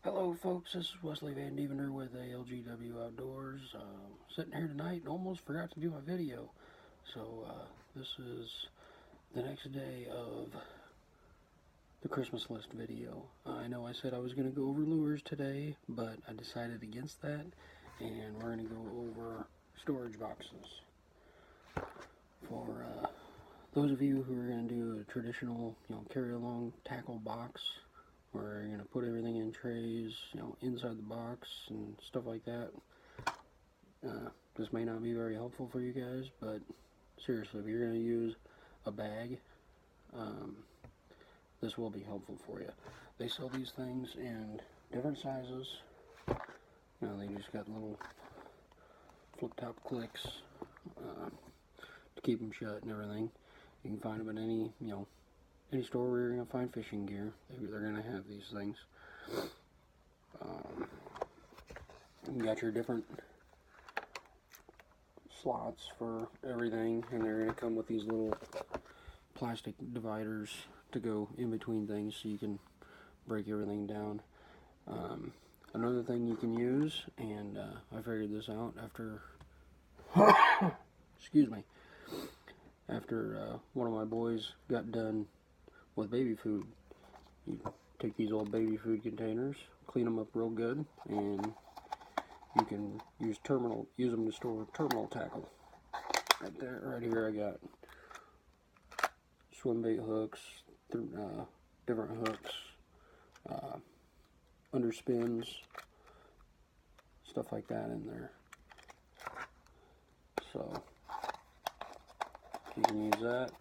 Hello folks, this is Wesley Van Devender with Algwoutdoors. Sitting here tonight and almost forgot to do my video. So this is the next day of the Christmas list video. I know I said I was going to go over lures today, but I decided against that, and we're going to go over storage boxes. For those of you who are going to do a traditional, carry-along tackle box, where you're going to put everything in trays, inside the box and stuff like that. This may not be very helpful for you guys, but seriously, if you're going to use a bag, this will be helpful for you. They sell these things in different sizes. They just got little flip-top clicks to keep them shut and everything. You can find them at any store where you're going to find fishing gear. They're going to have these things. You got your different slots for everything, and they're going to come with these little plastic dividers to go in between things so you can break everything down. Another thing you can use, and I figured this out after excuse me, after one of my boys got done with baby food. You take these old baby food containers, clean them up real good, and you can use them to store terminal tackle. Right here I got swim bait hooks, different hooks, underspins, stuff like that in there. So you can use that.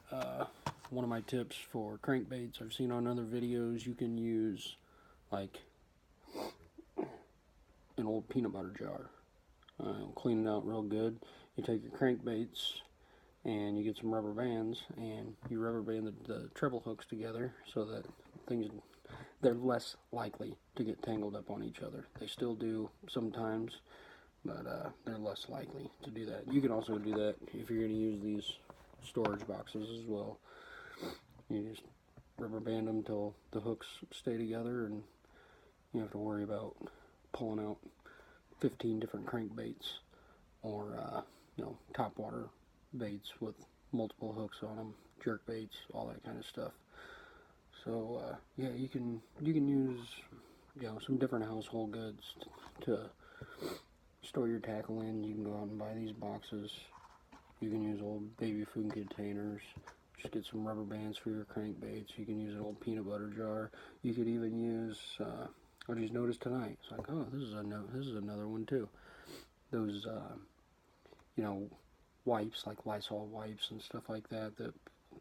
One of my tips for crankbaits I've seen on other videos, you can use like an old peanut butter jar. Clean it out real good. You take your crankbaits and you get some rubber bands and you rubber band the treble hooks together so that they're less likely to get tangled up on each other. They still do sometimes, but they're less likely to do that. You can also do that if you're going to use these storage boxes as well. You just rubber band them till the hooks stay together, and you have to worry about pulling out 15 different crankbaits or topwater baits with multiple hooks on them, jerk baits, all that kind of stuff. So yeah, you can use some different household goods to store your tackle in. You can go out and buy these boxes. You can use old baby food containers. Just get some rubber bands for your crankbaits. You can use an old peanut butter jar. You could even use, I just noticed tonight, it's like, oh, this is another one too. Those, wipes, like Lysol wipes and stuff like that, that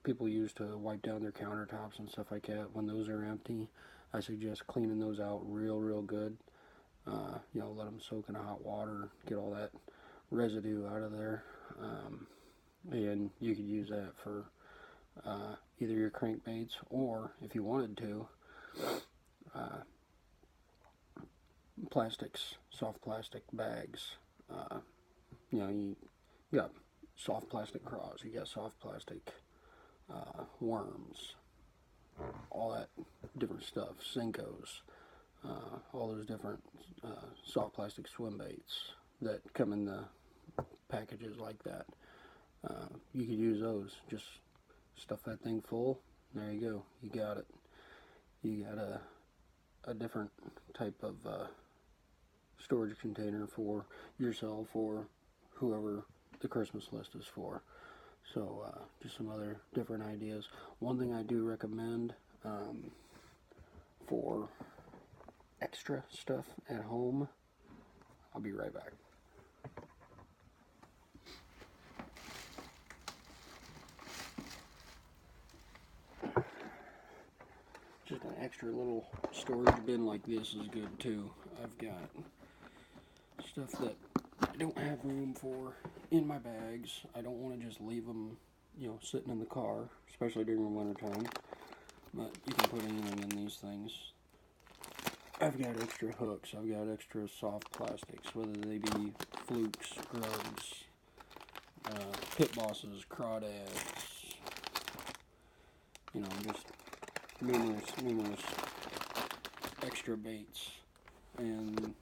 people use to wipe down their countertops and stuff like that. When those are empty, I suggest cleaning those out real good. Let them soak in hot water, get all that residue out of there. And you could use that for either your crankbaits, or if you wanted to, soft plastic bags. You got soft plastic craws, you got soft plastic worms, all that different stuff, Senkos, all those different soft plastic swim baits that come in the packages like that. You could use those. Just stuff that thing full. There you go. You got it. You got a different type of storage container for yourself or whoever the Christmas list is for. So just some other different ideas. One thing I do recommend for extra stuff at home, I'll be right back. Just an extra little storage bin like this is good too. I've got stuff that I don't have room for in my bags. I don't want to just leave them, sitting in the car, especially during the winter time. But you can put anything in these things. I've got extra hooks. I've got extra soft plastics, whether they be flukes, grubs, pit bosses, crawdads, just numerous extra baits and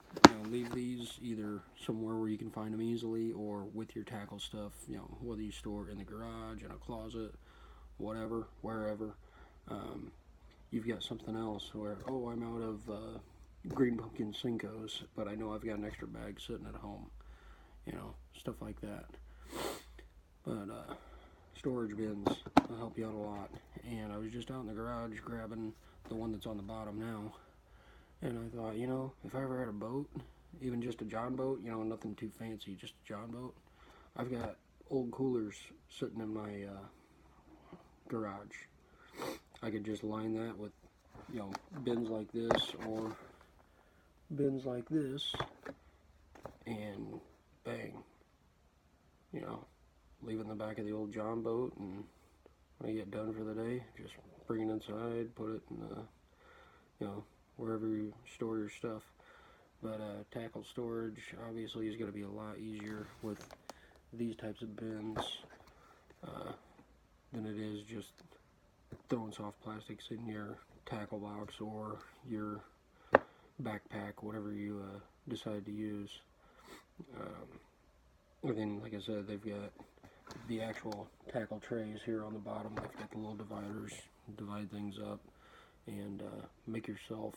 leave these either somewhere where you can find them easily, or with your tackle stuff, whether you store it in the garage, in a closet, whatever, wherever. You've got something else where, oh, I'm out of green pumpkin Cincos, but I know I've got an extra bag sitting at home, stuff like that. But storage bins will help you out a lot. And I was just out in the garage grabbing the one that's on the bottom now, and I thought, if I ever had a boat, even just a John boat, nothing too fancy, just a John boat, I've got old coolers sitting in my garage. I could just line that with, bins like this or bins like this, and bang, leave it in the back of the old John boat, and when I get done for the day, just bring it inside, put it in the, wherever you store your stuff. But tackle storage obviously is going to be a lot easier with these types of bins than it is just throwing soft plastics in your tackle box or your backpack, whatever you decide to use. And then, like I said, they've got the actual tackle trays here on the bottom. They've got the little dividers, divide things up, and make yourself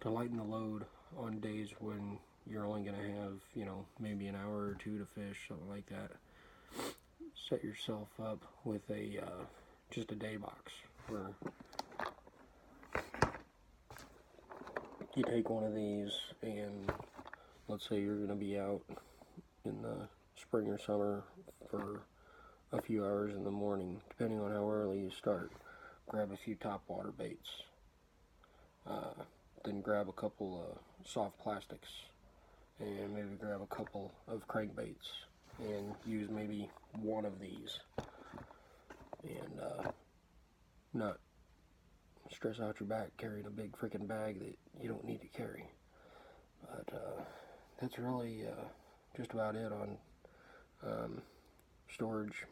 to lighten the load on days when you're only going to have, maybe an hour or two to fish, something like that. Set yourself up with a just a day box where you take one of these, and let's say you're going to be out in the spring or summer for a few hours in the morning, depending on how early you start. Grab a few topwater baits, then grab a couple of soft plastics, and maybe grab a couple of crankbaits, and use maybe one of these, and not stress out your back carrying a big freaking bag that you don't need to carry. But that's really just about it on storage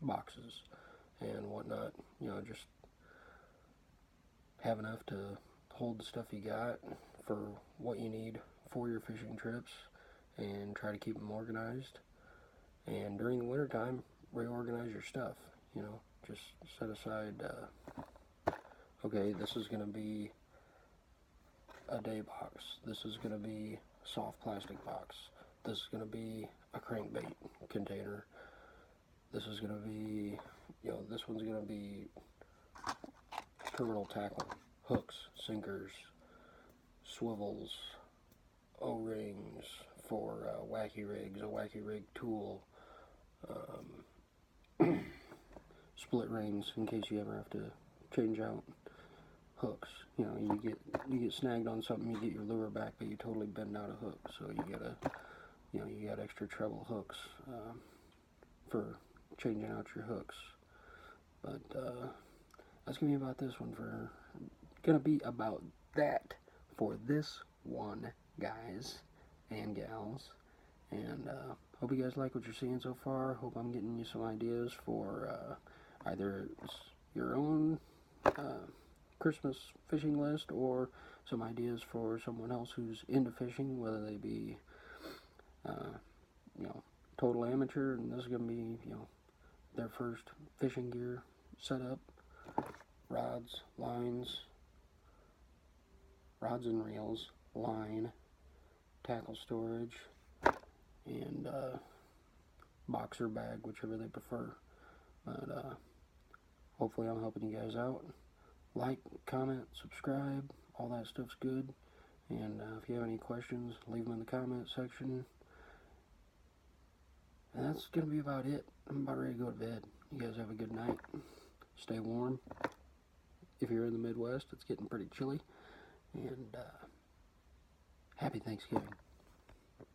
boxes and whatnot. Just have enough to hold the stuff you got for what you need for your fishing trips, and try to keep them organized. And during the wintertime, reorganize your stuff. Just set aside, okay, this is going to be a day box, this is going to be a soft plastic box, this is going to be a crankbait container, this is going to be, this one's going to be terminal tackle, hooks, sinkers, swivels, O-rings for wacky rigs, a wacky rig tool, split rings in case you ever have to change out hooks. You get snagged on something, you get your lure back, but you totally bend out a hook, so you got extra treble hooks for changing out your hooks. But that's gonna be about that for this one, guys and gals. And hope you guys like what you're seeing so far. Hope I'm getting you some ideas for either your own Christmas fishing list, or some ideas for someone else who's into fishing, whether they be total amateur and this is going to be their first fishing gear setup, rods, lines, rods and reels, line, tackle storage, and boxer bag, whichever they prefer. But hopefully I'm helping you guys out. Like, comment, subscribe, all that stuff's good. And if you have any questions, leave them in the comment section. And that's going to be about it. I'm about ready to go to bed. You guys have a good night. Stay warm. If you're in the Midwest, it's getting pretty chilly. And happy Thanksgiving.